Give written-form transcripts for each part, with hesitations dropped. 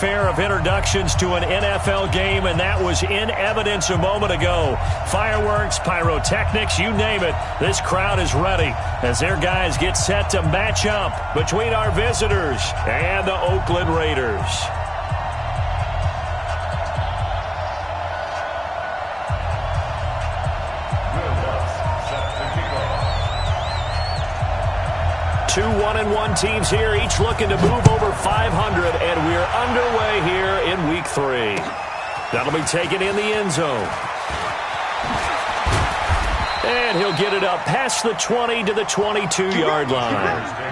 Fair of introductions to an NFL game, and that was in evidence a moment ago. Fireworks, pyrotechnics, you name it. This crowd is ready as their guys get set to match up between our visitors and the Oakland Raiders. Two 1-1 teams here, each looking to move over 500, and we're underway here in Week 3. That'll be taken in the end zone. And he'll get it up past the 20 to the 22-yard line.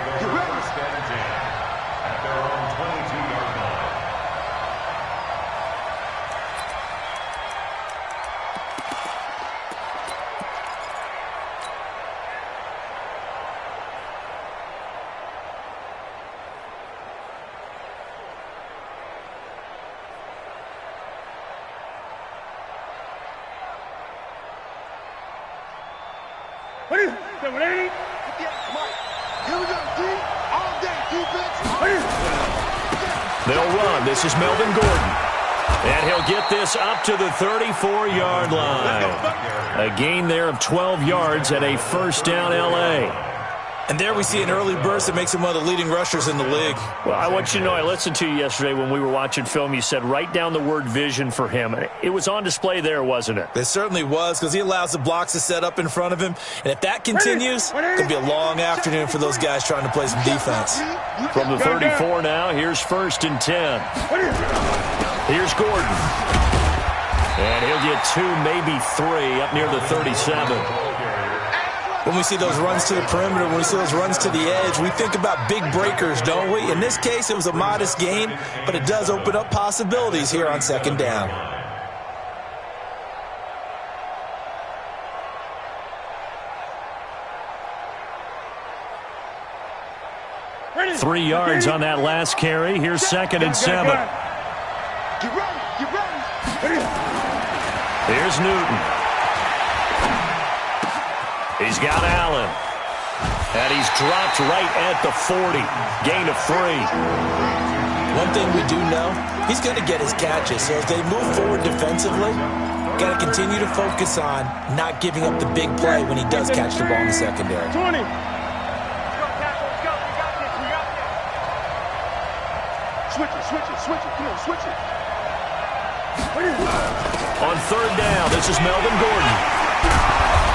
They'll run. This is Melvin Gordon. And he'll get this up to the 34-yard line. A gain there of 12 yards and a first down L.A. And there we see an early burst that makes him one of the leading rushers in the league. Well, I want you to know, I listened to you yesterday when we were watching film. You said write down the word vision for him. It was on display there, wasn't it? It certainly was, because he allows the blocks to set up in front of him. And if that continues, it could be a long afternoon for those guys trying to play some defense. From the 34 now, here's 1st and 10. Here's Gordon. And he'll get 2, maybe 3 up near the 37. When we see those runs to the perimeter, when we see those runs to the edge, we think about big breakers, don't we? In this case, it was a modest gain, but it does open up possibilities here on 2nd down. Ready. 3 yards on that last carry. Here's 2nd and 7. Get ready. Here's Newton. He's got Allen. And he's dropped right at the 40. Gain of 3. One thing we do know, he's going to get his catches. So as they move forward defensively, got to continue to focus on not giving up the big play when he does catch the ball in the secondary. 20. Switch it. Come on, switch it. On 3rd down, this is Melvin Gordon.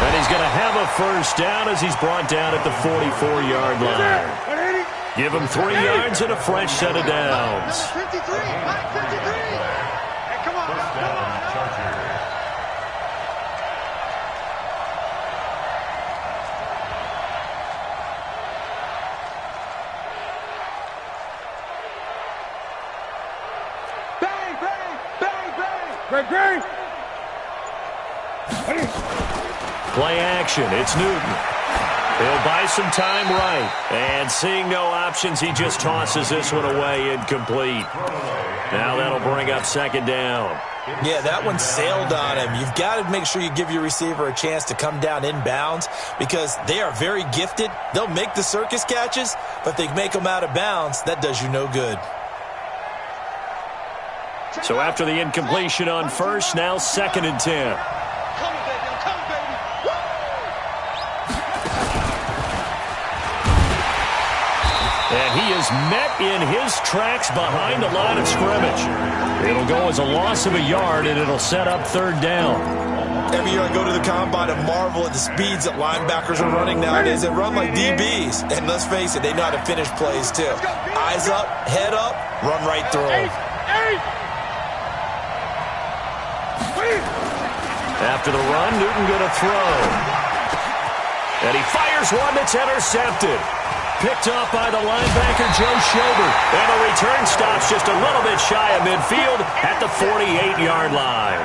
And he's going to have a first down as he's brought down at the 44-yard line. Give him 3 yards and a fresh set of downs. 53. Hey, come on. Bang. Play action. It's Newton. He'll buy some time right. And seeing no options, he just tosses this one away incomplete. Now that'll bring up 2nd down. Yeah, that one sailed on him. You've got to make sure you give your receiver a chance to come down inbounds because they are very gifted. They'll make the circus catches, but if they make them out of bounds, that does you no good. So after the incompletion on 1st, now 2nd and 10. And he is met in his tracks behind the line of scrimmage. It'll go as a loss of a yard, and it'll set up 3rd down. Every year I go to the combine and marvel at the speeds that linebackers are running nowadays. They run like DBs. And let's face it, they know how to finish plays too. Eyes up, head up, run right through them. After the run, Newton going to throw. And he fires one that's intercepted. Picked up by the linebacker, Joe Schobert. And the return stops just a little bit shy of midfield at the 48-yard line.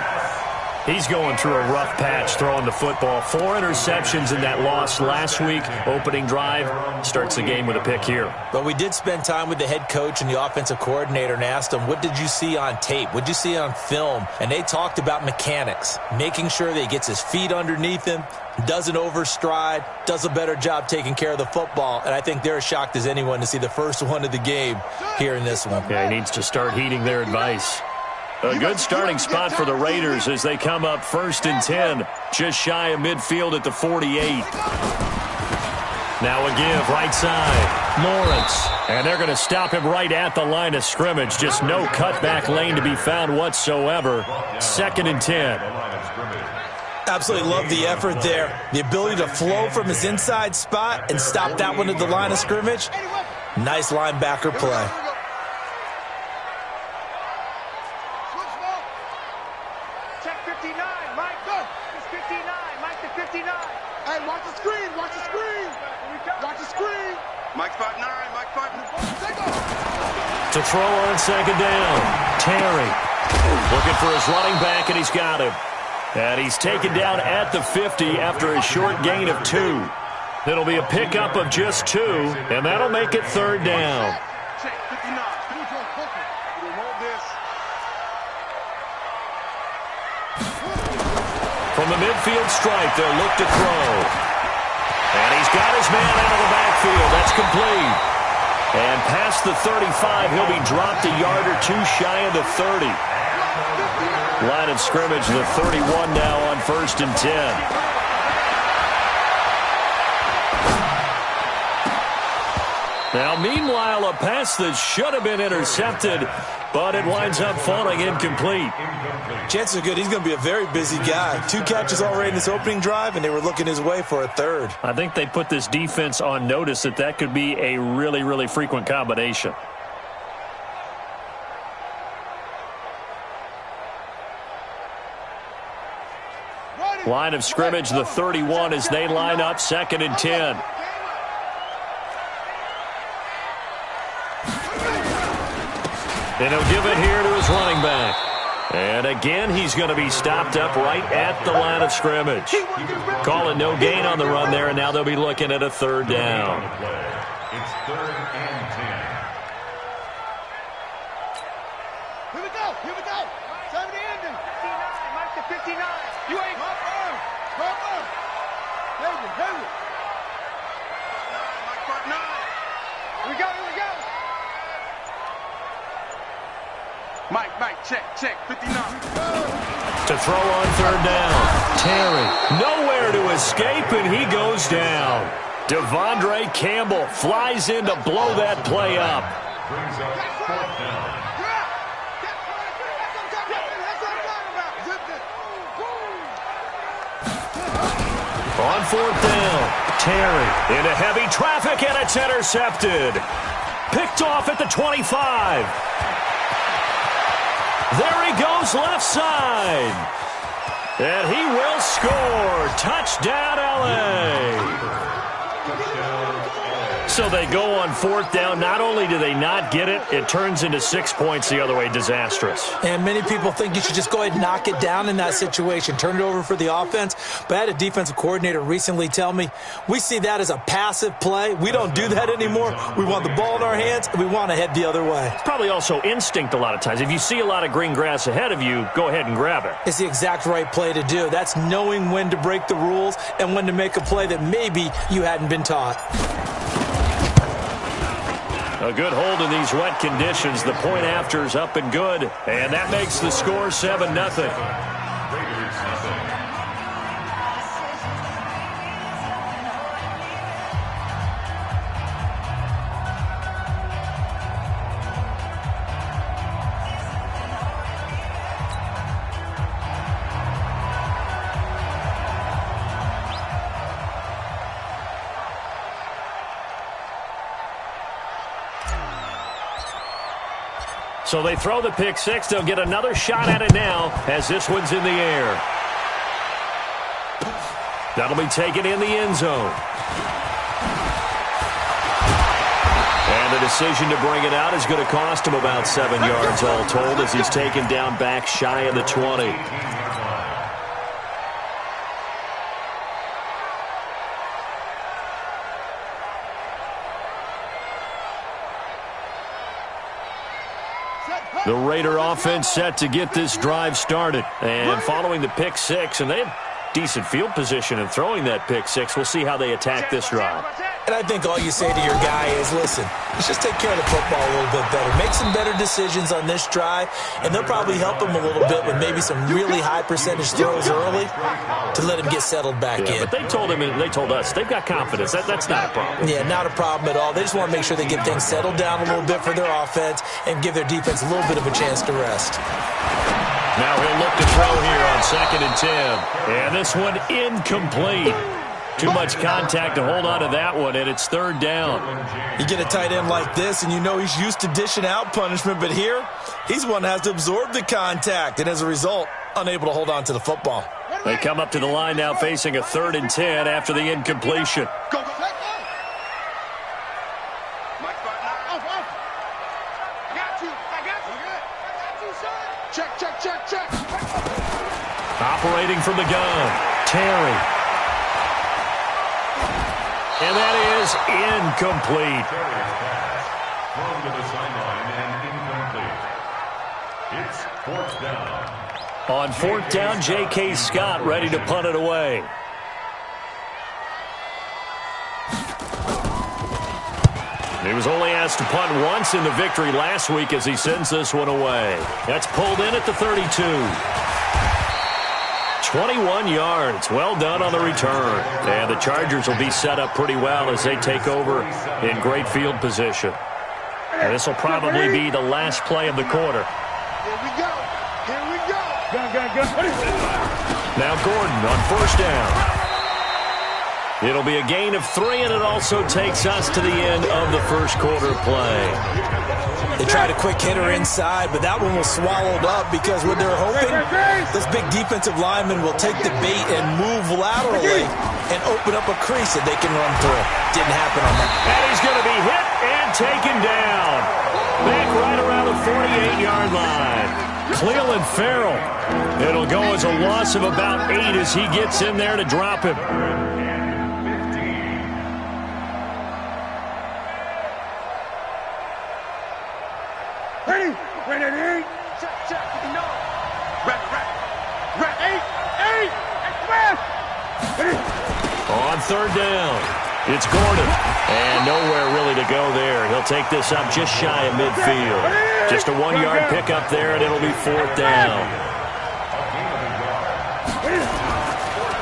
He's going through a rough patch throwing the football. 4 interceptions in that loss last week. Opening drive starts the game with a pick here. But we did spend time with the head coach and the offensive coordinator and asked them, what did you see on tape? What did you see on film? And they talked about mechanics, making sure that he gets his feet underneath him, doesn't overstride, does a better job taking care of the football. And I think they're as shocked as anyone to see the first one of the game here in this one. Yeah, he needs to start heeding their advice. A good starting spot for the Raiders as they come up 1st and 10, just shy of midfield at the 48. Now a give, right side, Lawrence. And they're going to stop him right at the line of scrimmage. Just no cutback lane to be found whatsoever. 2nd and 10. Absolutely love the effort there. The ability to flow from his inside spot and stop that one at the line of scrimmage. Nice linebacker play. To throw on 2nd down, Terry looking for his running back, and he's got him. And he's taken down at the 50 after a short gain of 2. It'll be a pickup of just 2, and that'll make it 3rd down. From the midfield stripe, they'll look to throw. And he's got his man out of the backfield. That's complete. And past the 35, he'll be dropped a yard or 2 shy of the 30. Line of scrimmage, the 31 now on 1st and 10. Now, meanwhile, a pass that should have been intercepted, but it winds up falling incomplete. Chances are good he's going to be a very busy guy. 2 catches already in this opening drive, and they were looking his way for a 3rd. I think they put this defense on notice that could be a really, really frequent combination. Line of scrimmage, the 31, as they line up 2nd and 10. And he'll give it here to his running back. And again, he's going to be stopped up right at the line of scrimmage. Calling no gain on the run there, and now they'll be looking at a 3rd down. It's 3rd and 10. Here we go. Time to end it. 59, Mike to 59. You ain't up. Heavy. Mike part 9. Here we go. Mike, check, 59. To throw on 3rd down, Terry, nowhere to escape, and he goes down. Devondre Campbell flies in to blow that play up. Brings up 4th down. On 4th down, Terry into heavy traffic, and it's intercepted. Picked off at the 25. There he goes left side. And he will score. Touchdown, L.A. So they go on 4th down. Not only do they not get it, it turns into 6 points the other way. Disastrous. And many people think you should just go ahead and knock it down in that situation. Turn it over for the offense. But I had a defensive coordinator recently tell me, we see that as a passive play. We don't do that anymore. We want the ball in our hands, and we want to head the other way. It's probably also instinct a lot of times. If you see a lot of green grass ahead of you, go ahead and grab it. It's the exact right play to do. That's knowing when to break the rules and when to make a play that maybe you hadn't been taught. A good hold in these wet conditions. The point after is up and good. And that makes the score 7-0. So they throw the pick six. They'll get another shot at it now as this one's in the air. That'll be taken in the end zone. And the decision to bring it out is going to cost him about 7 yards all told as he's taken down back shy of the 20. The Raider offense set to get this drive started. And following the pick six, and they have decent field position in throwing that pick six. We'll see how they attack this drive. And I think all you say to your guy is, listen, let's just take care of the football a little bit better. Make some better decisions on this drive, and they'll probably help him a little bit with maybe some really high percentage throws early to let him get settled back in. But they told him, and they told us, they've got confidence. That's not a problem. Yeah, not a problem at all. They just want to make sure they get things settled down a little bit for their offense and give their defense a little bit of a chance to rest. Now he'll look to throw here on 2nd and 10. And this one incomplete. Too much contact to hold on to that one, and it's 3rd down. You get a tight end like this, and you know he's used to dishing out punishment, but here, he's one that has to absorb the contact, and as a result, unable to hold on to the football. They come up to the line now facing a 3rd and 10 after the incompletion. Go. Check. Operating from the gun, Terry. And that is incomplete. Thrown to the sideline and incomplete. It's 4th down. On 4th down, J.K. Scott ready to punt it away. He was only asked to punt once in the victory last week as he sends this one away. That's pulled in at the 32. 21 yards. Well done on the return. And the Chargers will be set up pretty well as they take over in great field position. And this will probably be the last play of the quarter. Here we go. Go. Now Gordon on 1st down. It'll be a gain of 3, and it also takes us to the end of the first quarter play. They tried a quick hitter inside, but that one was swallowed up because what they're hoping, this big defensive lineman will take the bait and move laterally and open up a crease that they can run through. Didn't happen on that. And he's going to be hit and taken down. Back right around the 48-yard line. Cleveland Farrell. It'll go as a loss of about 8 as he gets in there to drop him. Ready. Check. No. Ready. 8. On 3rd down, it's Gordon. And nowhere really to go there. He'll take this up just shy of midfield. Just a 1-yard pickup there, and it'll be 4th down.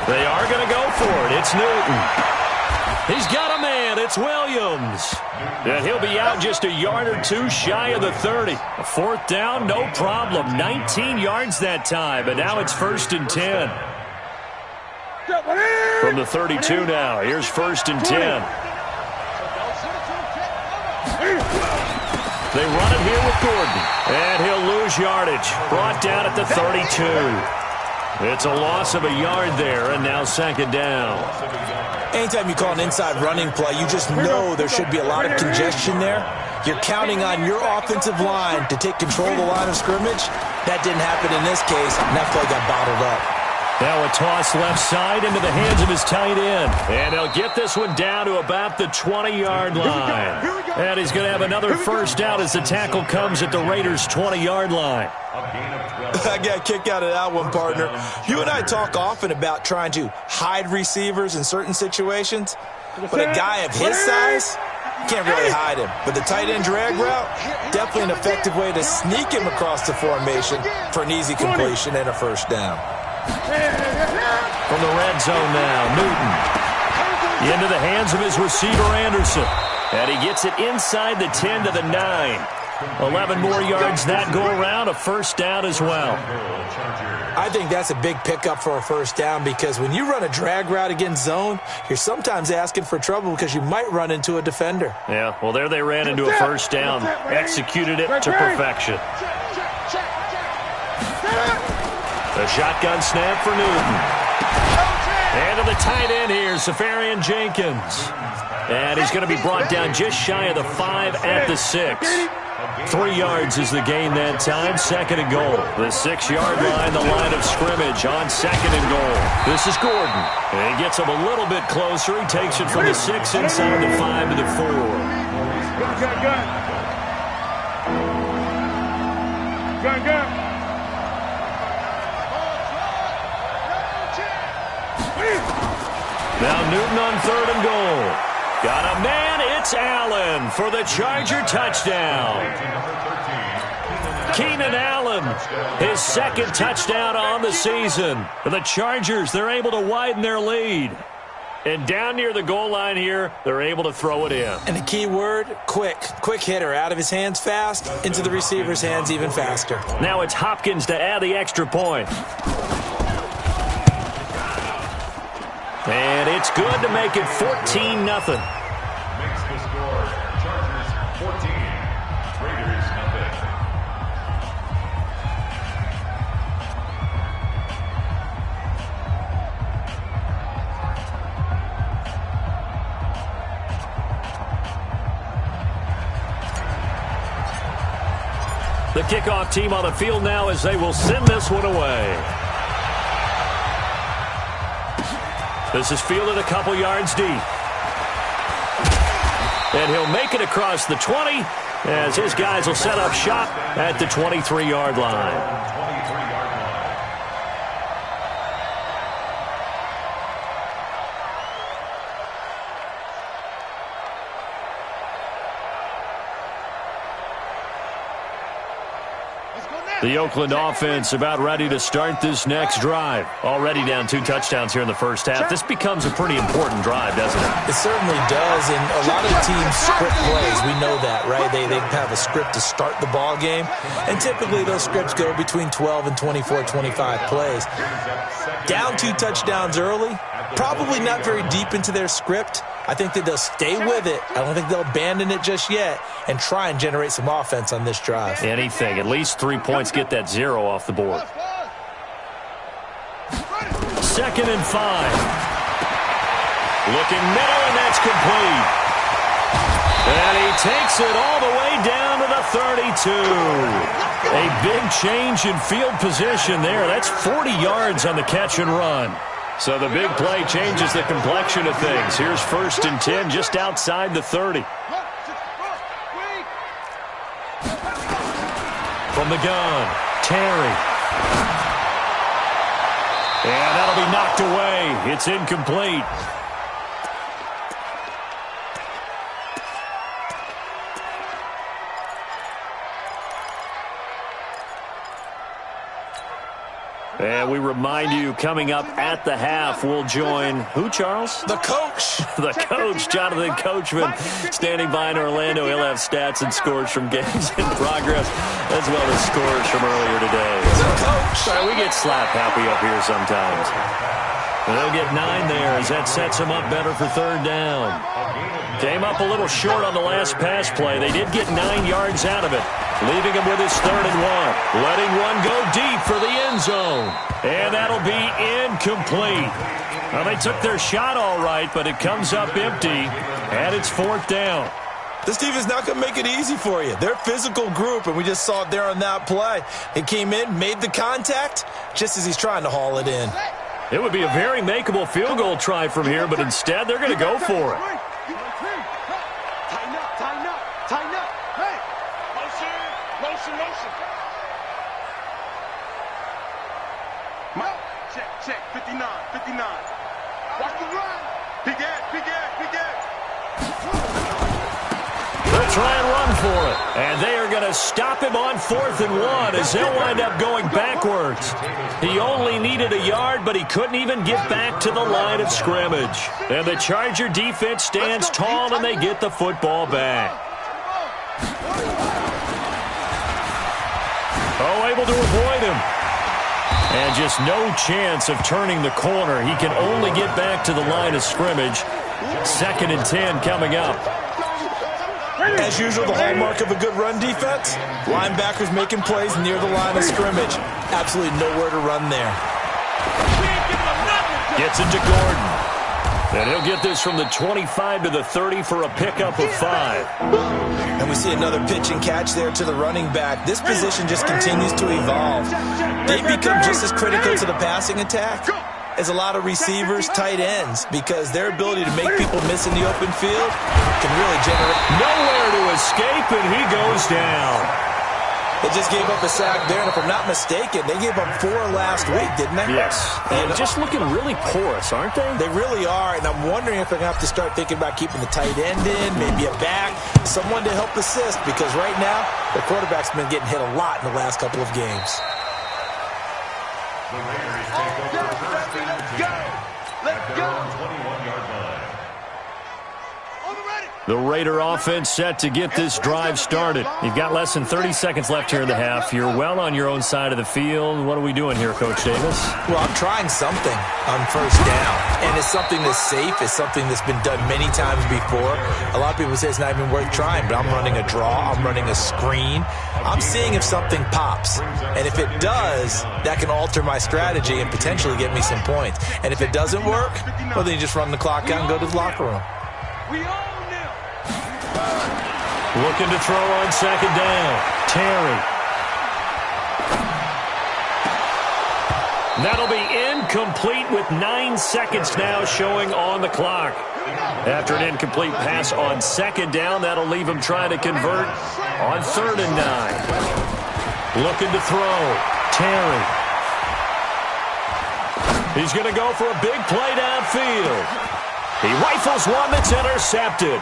They are going to go for it. It's Newton. He's got a man. It's Williams. And he'll be out just a yard or 2 shy of the 30. 4th down, no problem. 19 yards that time, and now it's 1st and 10. From the 32 now, here's 1st and 10. They run it here with Gordon, and he'll lose yardage. Brought down at the 32. It's a loss of a yard there, and now 2nd down. Anytime you call an inside running play, you just know there should be a lot of congestion there. You're counting on your offensive line to take control of the line of scrimmage. That didn't happen in this case, and that play got bottled up. Now a toss left side into the hands of his tight end. And he'll get this one down to about the 20-yard line. And he's going to have another 1st down as the tackle comes at the Raiders' 20-yard line. I got a kick out of that one, partner. You and I talk often about trying to hide receivers in certain situations. But a guy of his size, you can't really hide him. But the tight end drag route, definitely an effective way to sneak him across the formation for an easy completion and a 1st down. From the red zone now, Newton. Into the hands of his receiver, Anderson. And he gets it inside the 10 to the 9. 11 more yards that go around, a 1st down as well. I think that's a big pickup for a 1st down because when you run a drag route against zone, you're sometimes asking for trouble because you might run into a defender. Yeah, well, there they ran into a 1st down, executed it to perfection. The shotgun snap for Newton. And to the tight end here, Safarian Jenkins. And he's going to be brought down just shy of the 5 at the 6. 3 yards is the gain that time. 2nd and goal. The 6-yard line, the line of scrimmage on 2nd and goal. This is Gordon. And he gets him a little bit closer. He takes it from the 6 inside the 5 to the 4. Now Newton on 3rd and goal. Got a man, it's Allen for the Charger touchdown. Keenan Allen, his 2nd touchdown on the season. For the Chargers, they're able to widen their lead. And down near the goal line here, they're able to throw it in. And the key word, quick. Quick hitter. Out of his hands fast, into the receiver's hands even faster. Now it's Hopkins to add the extra point. And it's good to make it 14-0. Makes the score. Chargers 14. Raiders nothing. The kickoff team on the field now as they will send this one away. This is fielded a couple yards deep. And he'll make it across the 20 as his guys will set up shop at the 23-yard line. The Oakland offense about ready to start this next drive. Already down 2 touchdowns here in the first half. This becomes a pretty important drive, doesn't it? It certainly does, and a lot of teams script plays. We know that, right? They have a script to start the ball game, and typically those scripts go between 12 and 24, 25 plays. Down 2 touchdowns early, probably not very deep into their script. I think that they'll stay with it. I don't think they'll abandon it just yet and try and generate some offense on this drive. Anything. At least 3 points get that 0 off the board. 2nd and 5. Looking middle, and that's complete. And he takes it all the way down to the 32. A big change in field position there. That's 40 yards on the catch and run. So the big play changes the complexion of things. Here's 1st and 10 just outside the 30. From the gun, Terry. And that'll be knocked away. It's incomplete. And we remind you, coming up at the half, we'll join who, Charles? The coach. The coach, Jonathan Coachman, standing by in Orlando. He'll have stats and scores from games in progress, as well as scores from earlier today. The coach. Sorry, we get slap happy up here sometimes. And they'll get 9 there as that sets them up better for 3rd down. Came up a little short on the last pass play. They did get 9 yards out of it, leaving him with his 3rd and 1. Letting one go deep for the end zone. And that'll be incomplete. Well, they took their shot all right, but it comes up empty, and it's 4th down. This team is not going to make it easy for you. They're a physical group, and we just saw it there on that play. He came in, made the contact, just as he's trying to haul it in. It would be a very makeable field goal try from here, but instead they're going to go for it. Tighten up. Hey. Motion. Check. 59. Watch the run. Big Ed. They'll try and run for it. And they are going to stop him on 4th and 1 as they'll wind up going backwards. He only needed a yard, but he couldn't even get back to the line of scrimmage. And the Charger defense stands tall, and they get the football back. Able to avoid him. And just no chance of turning the corner. He can only get back to the line of scrimmage. 2nd and 10 coming up. As usual, the hallmark of a good run defense, linebackers making plays near the line of scrimmage. Absolutely nowhere to run there. Gets it to Gordon. And he'll get this from the 25 to the 30 for a pickup of 5. And we see another pitch and catch there to the running back. This position just continues to evolve. They become just as critical to the passing attack as a lot of receivers, tight ends, because their ability to make people miss in the open field can really generate. Nowhere to escape, and he goes down. They just gave up a sack there, and if I'm not mistaken, they gave up 4 last week, didn't they? Yes. And just looking really porous, aren't they? They really are, and I'm wondering if they're going to have to start thinking about keeping the tight end in, maybe a back, someone to help assist, because right now, the quarterback's been getting hit a lot in the last couple of games. The Raiders take over first down. Let's go. 21-yard line. The Raider offense set to get this drive started. You've got less than 30 seconds left here in the half. You're well on your own side of the field. What are we doing here, Coach Davis? Well, I'm trying something on first down, and it's something that's safe. It's something that's been done many times before. A lot of people say it's not even worth trying, but I'm running a draw. I'm running a screen. I'm seeing if something pops, and if it does, that can alter my strategy and potentially get me some points. And if it doesn't work, well, then you just run the clock out and go to the locker room. Looking to throw on second down. Terry. That'll be incomplete with 9 seconds now showing on the clock. After an incomplete pass on second down, that'll leave him trying to convert on 3rd and 9. Looking to throw. Terry. He's going to go for a big play downfield. He rifles one that's intercepted.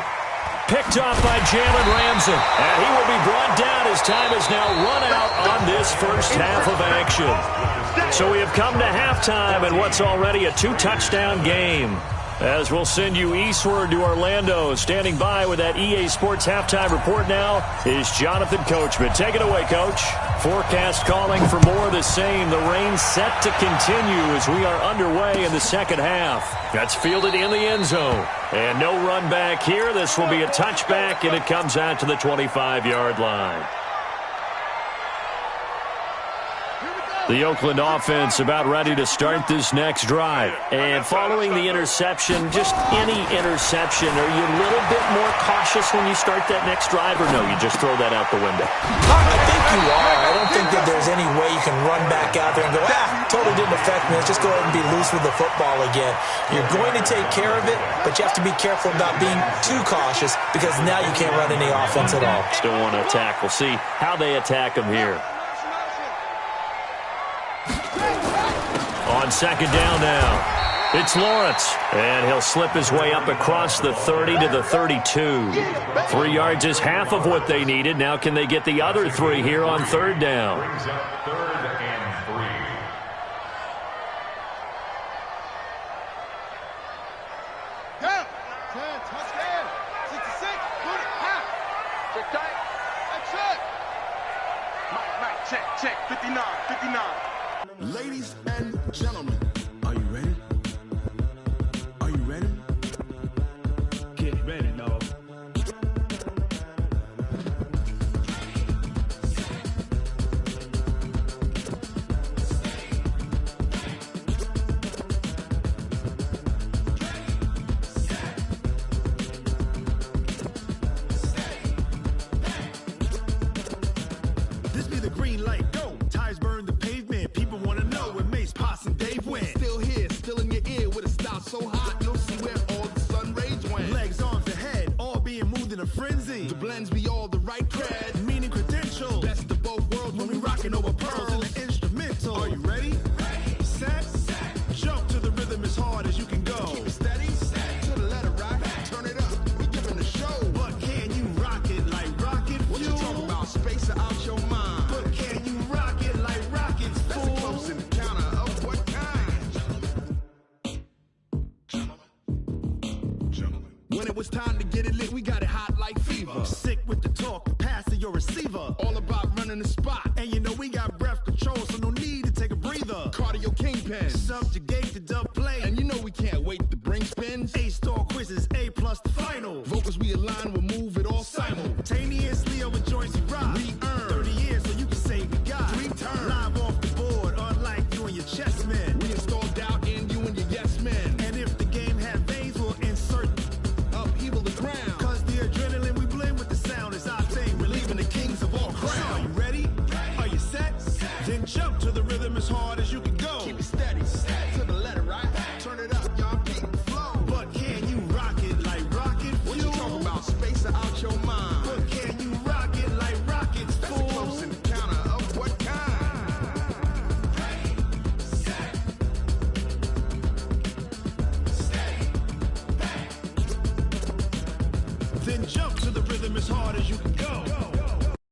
Picked off by Jalen Ramsey. And he will be brought down as time is now run out on this first half of action. So we have come to halftime in what's already a 2-touchdown game. As we'll send you eastward to Orlando. Standing by with that EA Sports halftime report now is Jonathan Coachman. Take it away, Coach. Forecast calling for more of the same. The rain set to continue as we are underway in the second half. That's fielded in the end zone. And no run back here. This will be a touchback, and it comes out to the 25-yard line. The Oakland offense about ready to start this next drive. And following the interception, just any interception, are you a little bit more cautious when you start that next drive, or no, you just throw that out the window? I think you are. I don't think that there's any way you can run back out there and go, totally didn't affect me. Let's just go ahead and be loose with the football again. You're going to take care of it, but you have to be careful about being too cautious because now you can't run any offense at all. Still want to attack. We'll see how they attack them here. On second down now, it's Lawrence, and he'll slip his way up across the 30 to the 32. 3 yards is half of what they needed. Now can they get the other 3 here on 3rd down? Brings up 3rd and 3. Go. 10, touchdown. 66, put it, half. Check tight. That's it. Mike, check, 59, 59. Ladies and gentlemen, are you ready? Are you ready? Get ready, dog. This be the green light, go. Tires burn the pavement. People want to know where Mace, Potts, and Dave went. Still here, still in your ear with a style so hot, you'll see where all the sun rays went. Legs, arms, and head, all being moved in a frenzy. The blends be all the right cred, meaning credentials. Best of both worlds when we rockin' over pearls in the instrumental. Are you ready? Set. Jump to the rhythm as hard as you can go. Keep it steady, to the letter rock. Turn it up, we giving the show. But can you rock it like rocket fuel? What you talking about, space or out your mind? But can you rock it like rockets, fool? That's a close encounter of what kind? Gentlemen. When it was time to get it lit, we got it hot like fever. Sick with the talk, passing your receiver. All about running the spot. And you know we got breath control, so no need to take a breather. Cardio kingpin, subjugate the dub play. And you know we can't wait to